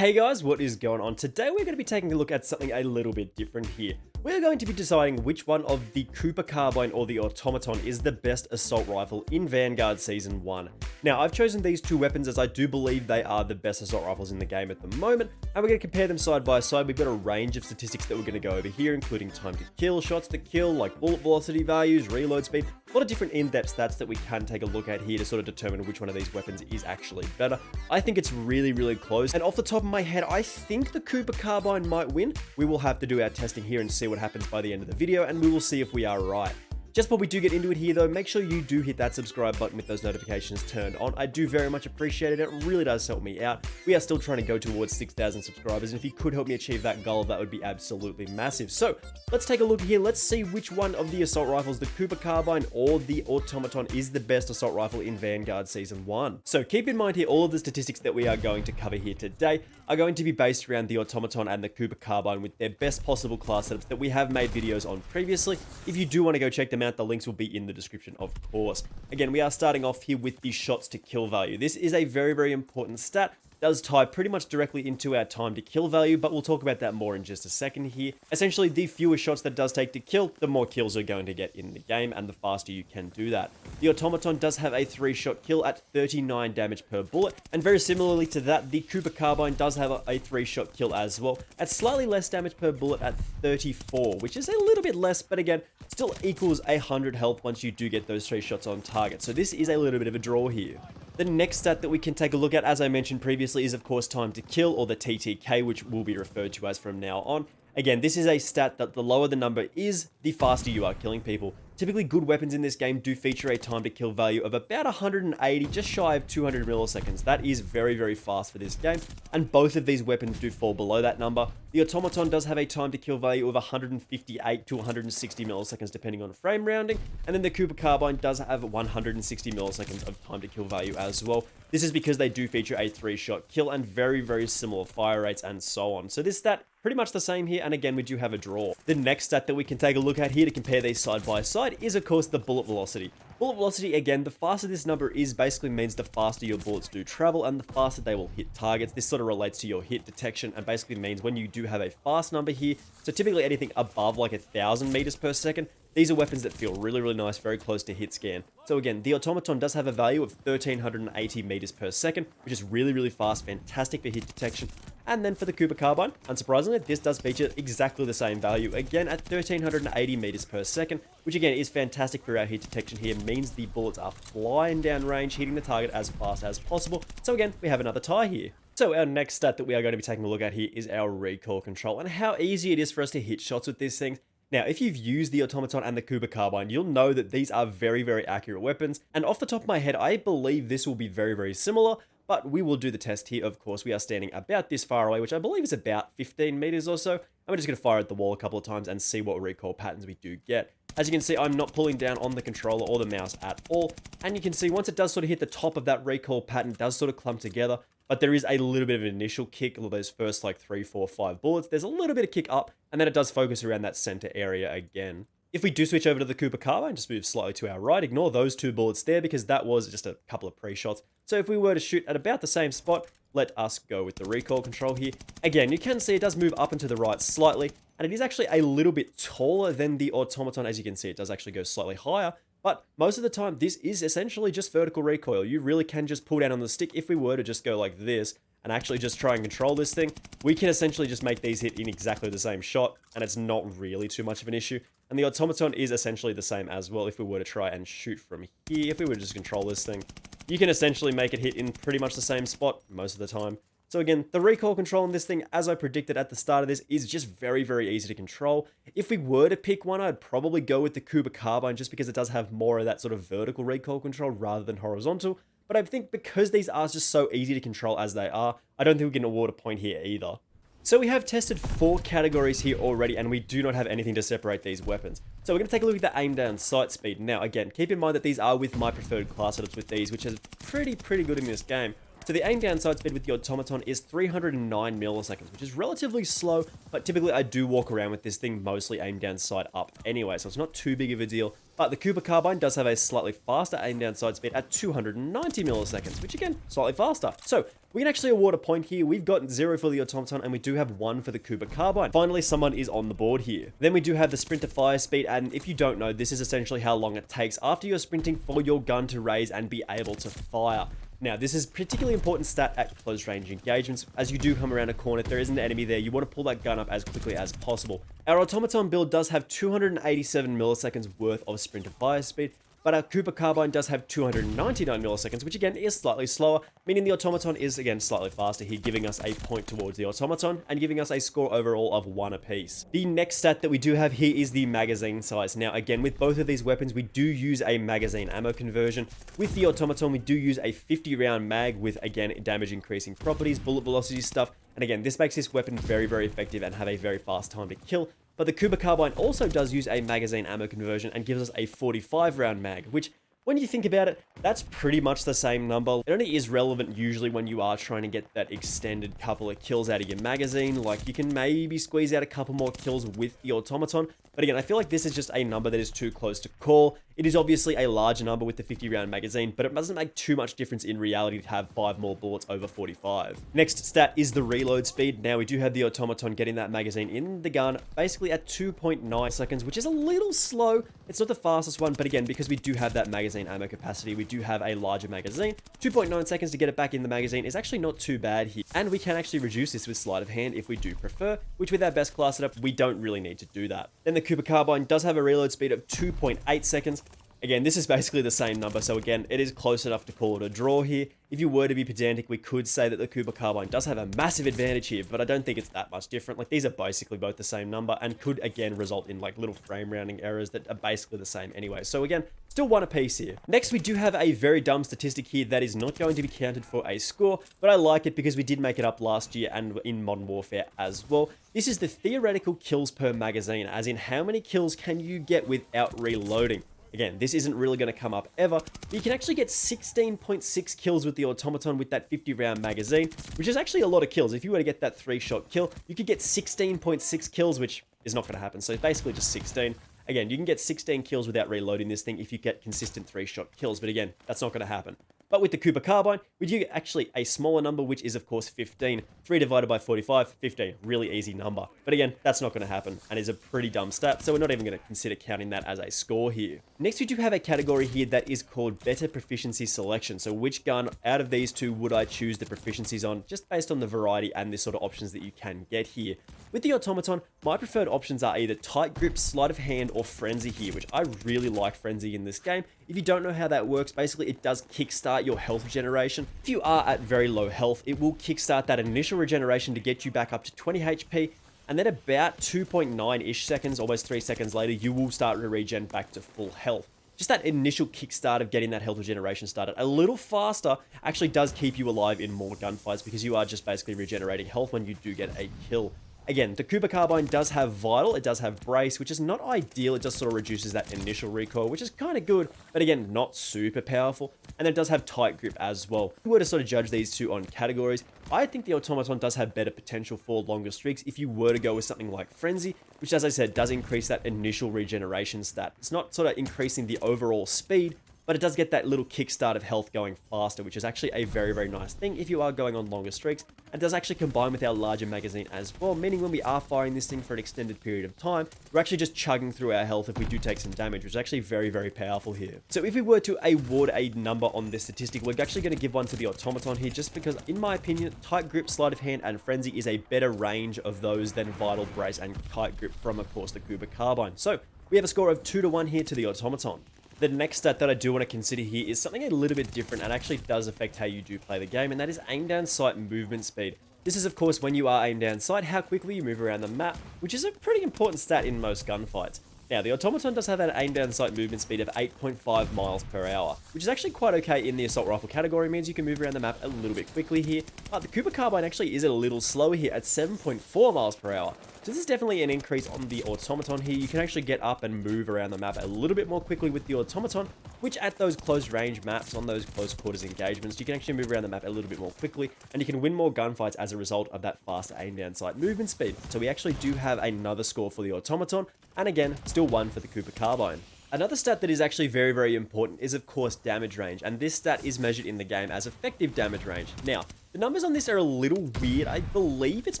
Hey guys, what is going on? Today we're going to be taking a look at something a little bit different here. We're going to be deciding which one of the Cooper Carbine or the Automaton is the best assault rifle in Vanguard Season 1. Now, I've chosen these two weapons as I do believe they are the best assault rifles in the game at the moment, and we're going to compare them side by side. We've got a range of statistics that we're going to go over here, including time to kill, shots to kill, like bullet velocity values, reload speed, a lot of different in-depth stats that we can take a look at here to sort of determine which one of these weapons is actually better. I think it's really close, and off the top of my head, I think the Cooper Carbine might win. We will have to do our testing here and see what happens by the end of the video, and we will see if we are right. Just before we do get into it here though, make sure you do hit that subscribe button with those notifications turned on. I do very much appreciate it. It really does help me out. We are still trying to go towards 6,000 subscribers, and if you could help me achieve that goal, that would be absolutely massive. So let's take a look here. Let's see which one of the assault rifles, the Cooper Carbine or the Automaton, is the best assault rifle in Vanguard Season 1. So keep in mind here, all of the statistics that we are going to cover here today are going to be based around the Automaton and the Cooper Carbine with their best possible class setups that we have made videos on previously. If you do want to go check them out, the links will be in the description, of course. Again, we are starting off here with the shots to kill value. This is a very important stat. Does tie pretty much directly into our time to kill value, but we'll talk about that more in just a second here. Essentially, the fewer shots that it does take to kill, the more kills you're going to get in the game, and the faster you can do that. The Automaton does have a 3-shot kill at 39 damage per bullet, and very similarly to that, the Cooper Carbine does have a 3-shot kill as well, at slightly less damage per bullet at 34, which is a little bit less, but again, still equals 100 health once you do get those 3 shots on target. So this is a little bit of a draw here. The next stat that we can take a look at, as I mentioned previously, is of course time to kill, or the TTK, which will be referred to as from now on. Again, this is a stat that the lower the number is, the faster you are killing people. Typically, good weapons in this game do feature a time to kill value of about 180, just shy of 200 milliseconds. That is very fast for this game, and both of these weapons do fall below that number. The Automaton does have a time to kill value of 158 to 160 milliseconds depending on frame rounding, and then the Cooper Carbine does have 160 milliseconds of time to kill value as well. This is because they do feature a 3-shot kill and very similar fire rates and so on. So this stat, pretty much the same here, and again, we do have a draw. The next stat that we can take a look at here to compare these side by side is of course the bullet velocity. Bullet velocity, again, the faster this number is basically means the faster your bullets do travel and the faster they will hit targets. This sort of relates to your hit detection and basically means when you do have a fast number here, so typically anything above like 1,000 meters per second, these are weapons that feel really nice, very close to hit scan. So again, the Automaton does have a value of 1,380 meters per second, which is really fast, fantastic for hit detection. And then for the Cooper Carbine, unsurprisingly, this does feature exactly the same value, again at 1,380 meters per second, which again is fantastic for our hit detection here, means the bullets are flying down range, hitting the target as fast as possible. So again, we have another tie here. So our next stat that we are going to be taking a look at here is our recoil control and how easy it is for us to hit shots with these things. Now, if you've used the Automaton and the Cooper Carbine, you'll know that these are very accurate weapons, and off the top of my head, I believe this will be very similar, but we will do the test here. Of course, we are standing about this far away, which I believe is about 15 meters or so, and we're just going to fire at the wall a couple of times and see what recoil patterns we do get. As you can see, I'm not pulling down on the controller or the mouse at all, and you can see once it does sort of hit the top of that recoil pattern, it does sort of clump together, but there is a little bit of an initial kick, or those first like 3, 4, 5 bullets, there's a little bit of kick up, and then it does focus around that center area again. If we do switch over to the Cooper Carbine, just move slightly to our right, ignore those 2 bullets there because that was just a couple of pre-shots. So if we were to shoot at about the same spot, let us go with the recoil control here. Again, you can see it does move up and to the right slightly, and it is actually a little bit taller than the Automaton. As you can see, it does actually go slightly higher, but most of the time, this is essentially just vertical recoil. You really can just pull down on the stick. If we were to just go like this, and actually just try and control this thing, we can essentially just make these hit in exactly the same shot, and it's not really too much of an issue. And the Automaton is essentially the same as well. If we were to try and shoot from here, if we were to just control this thing, you can essentially make it hit in pretty much the same spot most of the time. So again, the recoil control on this thing, as I predicted at the start of this, is just very easy to control. If we were to pick one, I'd probably go with the Cooper Carbine just because it does have more of that sort of vertical recoil control rather than horizontal. But I think because these are just so easy to control as they are, I don't think we can award a point here either. So we have tested 4 categories here already, and we do not have anything to separate these weapons. So we're going to take a look at the aim down sight speed. Now again, keep in mind that these are with my preferred class setups with these, which is pretty good in this game. So the aim down sight speed with the Automaton is 309 milliseconds, which is relatively slow, but typically I do walk around with this thing mostly aim down sight up anyway, so it's not too big of a deal. But the Cooper Carbine does have a slightly faster aim down sight speed at 290 milliseconds, which again, slightly faster. So we can actually award a point here. We've got 0 for the Automaton and we do have 1 for the Cooper Carbine. Finally, someone is on the board here. Then we do have the sprinter fire speed, and if you don't know, this is essentially how long it takes after you're sprinting for your gun to raise and be able to fire. Now, this is a particularly important stat at close range engagements. As you do come around a corner, if there is an enemy there, you want to pull that gun up as quickly as possible. Our Automaton build does have 287 milliseconds worth of sprinter fire speed, but our Cooper Carbine does have 299 milliseconds, which again is slightly slower, meaning the Automaton is again slightly faster here, giving us a point towards the Automaton and giving us a score overall of 1 apiece. The next stat that we do have here is the magazine size. Now again, with both of these weapons, we do use a magazine ammo conversion. With the Automaton, we do use a 50 round mag with again damage increasing properties, bullet velocity stuff, and again this makes this weapon very effective and have a very fast time to kill. But the Cooper Carbine also does use a magazine ammo conversion and gives us a 45 round mag, which when you think about it, that's pretty much the same number. It only is relevant usually when you are trying to get that extended couple of kills out of your magazine. Like you can maybe squeeze out a couple more kills with the Automaton. But again, I feel like this is just a number that is too close to call. It is obviously a larger number with the 50 round magazine, but it doesn't make too much difference in reality to have 5 more bullets over 45. Next stat is the reload speed. Now we do have the Automaton getting that magazine in the gun basically at 2.9 seconds, which is a little slow. It's not the fastest one, but again, because we do have that magazine ammo capacity, we do have a larger magazine. 2.9 seconds to get it back in the magazine is actually not too bad here. And we can actually reduce this with sleight of hand if we do prefer, which with our best class setup, we don't really need to do that. Then the Cooper Carbine does have a reload speed of 2.8 seconds. Again, this is basically the same number, so again, it is close enough to call it a draw here. If you were to be pedantic, we could say that the Cooper Carbine does have a massive advantage here, but I don't think it's that much different. Like, these are basically both the same number and could, again, result in, like, little frame rounding errors that are basically the same anyway. So, again, still 1 apiece here. Next, we do have a very dumb statistic here that is not going to be counted for a score, but I like it because we did make it up last year and in Modern Warfare as well. This is the theoretical kills per magazine, as in how many kills can you get without reloading. Again, this isn't really going to come up ever, but you can actually get 16.6 kills with the Automaton with that 50 round magazine, which is actually a lot of kills. If you were to get that 3-shot kill, you could get 16.6 kills, which is not going to happen. So basically just 16. Again, you can get 16 kills without reloading this thing if you get consistent 3-shot kills, but again, that's not going to happen. But with the Cooper Carbine, we do get actually a smaller number, which is of course 15. 3 divided by 45, 15. Really easy number. But again, that's not going to happen and is a pretty dumb stat, so we're not even going to consider counting that as a score here. Next, we do have a category here that is called Better Proficiency Selection. So which gun out of these two would I choose the proficiencies on, just based on the variety and the sort of options that you can get here. With the Automaton, my preferred options are either Tight Grip, Sleight of Hand, or Frenzy here, which I really like Frenzy in this game. If you don't know how that works, basically it does kickstart your health regeneration. If you are at very low health, it will kickstart that initial regeneration to get you back up to 20 HP, and then about 2.9-ish seconds, almost 3 seconds later, you will start to regen back to full health. Just that initial kickstart of getting that health regeneration started a little faster actually does keep you alive in more gunfights because you are just basically regenerating health when you do get a kill. Again, the Cooper Carbine does have Vital, it does have Brace, which is not ideal, it just sort of reduces that initial recoil, which is kind of good, but again, not super powerful, and it does have Tight Grip as well. If we were to sort of judge these two on categories, I think the Automaton does have better potential for longer streaks if you were to go with something like Frenzy, which as I said, does increase that initial regeneration stat. It's not sort of increasing the overall speed, but it does get that little kickstart of health going faster, which is actually a very nice thing if you are going on longer streaks, and does actually combine with our larger magazine as well, meaning when we are firing this thing for an extended period of time, we're actually just chugging through our health if we do take some damage, which is actually very powerful here. So if we were to award a number on this statistic, we're actually going to give one to the Automaton here, just because in my opinion, Tight Grip, Sleight of Hand, and Frenzy is a better range of those than Vital, Brace, and Tight Grip from, of course, the Cooper Carbine. So we have a score of 2-1 here to the Automaton. The next stat that I do want to consider here is something a little bit different and actually does affect how you do play the game, and that is aim down sight movement speed. This is of course when you are aim down sight, how quickly you move around the map, which is a pretty important stat in most gunfights. Now, the Automaton does have an aim down sight movement speed of 8.5 miles per hour, which is actually quite okay in the assault rifle category. It means you can move around the map a little bit quickly here. But the Cooper Carbine actually is a little slower here at 7.4 miles per hour. So this is definitely an increase on the Automaton here. You can actually get up and move around the map a little bit more quickly with the Automaton, which at those close range maps, on those close quarters engagements, you can actually move around the map a little bit more quickly, and you can win more gunfights as a result of that faster aim down sight movement speed. So we actually do have another score for the Automaton, and again, still 1 for the Cooper Carbine. Another stat that is actually very, very important is, of course, damage range, and this stat is measured in the game as effective damage range. Now, the numbers on this are a little weird. I believe it's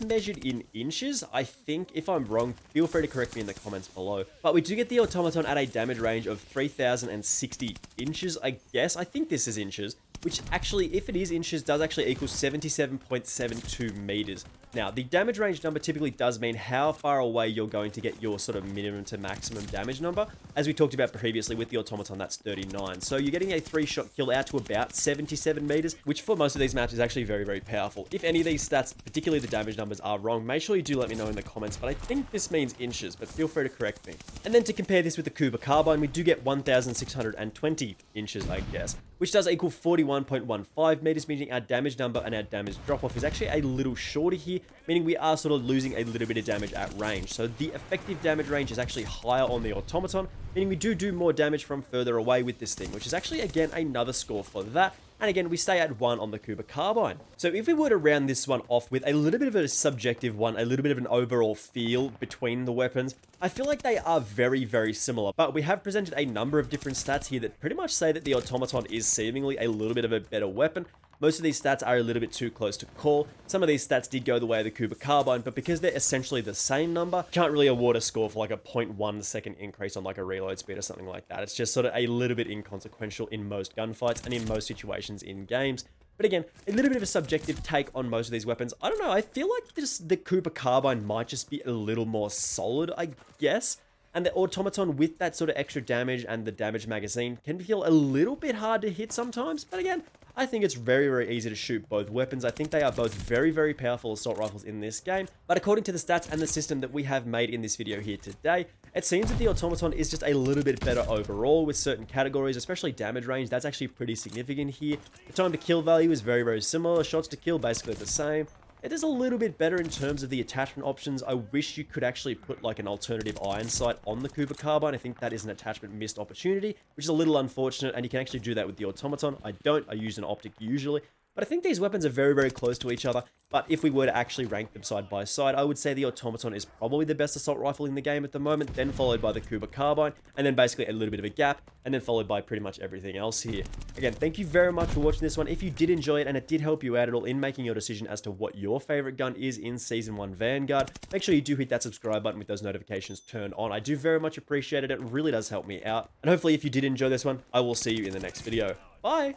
measured in inches. I think, if I'm wrong, feel free to correct me in the comments below. But we do get the Automaton at a damage range of 3,060 inches, I guess. I think this is inches, which actually, if it is inches, does actually equal 77.72 meters. Now, the damage range number typically does mean how far away you're going to get your sort of minimum to maximum damage number. As we talked about previously with the Automaton, that's 39. So you're getting a 3-shot kill out to about 77 meters, which for most of these maps is actually very, very powerful. If any of these stats, particularly the damage numbers, are wrong, make sure you do let me know in the comments, but I think this means inches, but feel free to correct me. And then to compare this with the Cooper Carbine, we do get 1,620 inches, I guess, which does equal 41.15 meters, meaning our damage number and our damage drop-off is actually a little shorter here, meaning we are sort of losing a little bit of damage at range. So the effective damage range is actually higher on the Automaton, meaning we do more damage from further away with this thing, which is actually, again, another score for that. And again, we stay at 1 on the Cooper Carbine. So if we were to round this one off with a little bit of a subjective one, a little bit of an overall feel between the weapons, I feel like they are very, very similar. But we have presented a number of different stats here that pretty much say that the Automaton is seemingly a little bit of a better weapon. Most of these stats are a little bit too close to call. Some of these stats did go the way of the Cooper Carbine, but because they're essentially the same number, can't really award a score for like a 0.1 second increase on like a reload speed or something like that. It's just sort of a little bit inconsequential in most gunfights and in most situations in games. But again, a little bit of a subjective take on most of these weapons. I don't know, I feel like the Cooper Carbine might just be a little more solid, I guess. And the Automaton with that sort of extra damage and the damage magazine can feel a little bit hard to hit sometimes. But again, I think it's very, very easy to shoot both weapons. I think they are both very, very powerful assault rifles in this game. But according to the stats and the system that we have made in this video here today, it seems that the Automaton is just a little bit better overall with certain categories, especially damage range. That's actually pretty significant here. The time to kill value is very, very similar. Shots to kill basically the same. It is a little bit better in terms of the attachment options. I wish you could actually put like an alternative iron sight on the Cooper Carbine. I think that is an attachment missed opportunity, which is a little unfortunate, and you can actually do that with the Automaton. I don't. I use an optic usually. But I think these weapons are very, very close to each other. But if we were to actually rank them side by side, I would say the Automaton is probably the best assault rifle in the game at the moment, then followed by the Cooper Carbine, and then basically a little bit of a gap, and then followed by pretty much everything else here. Again, thank you very much for watching this one. If you did enjoy it and it did help you out at all in making your decision as to what your favorite gun is in Season 1 Vanguard, make sure you do hit that subscribe button with those notifications turned on. I do very much appreciate it. It really does help me out. And hopefully if you did enjoy this one, I will see you in the next video. Bye!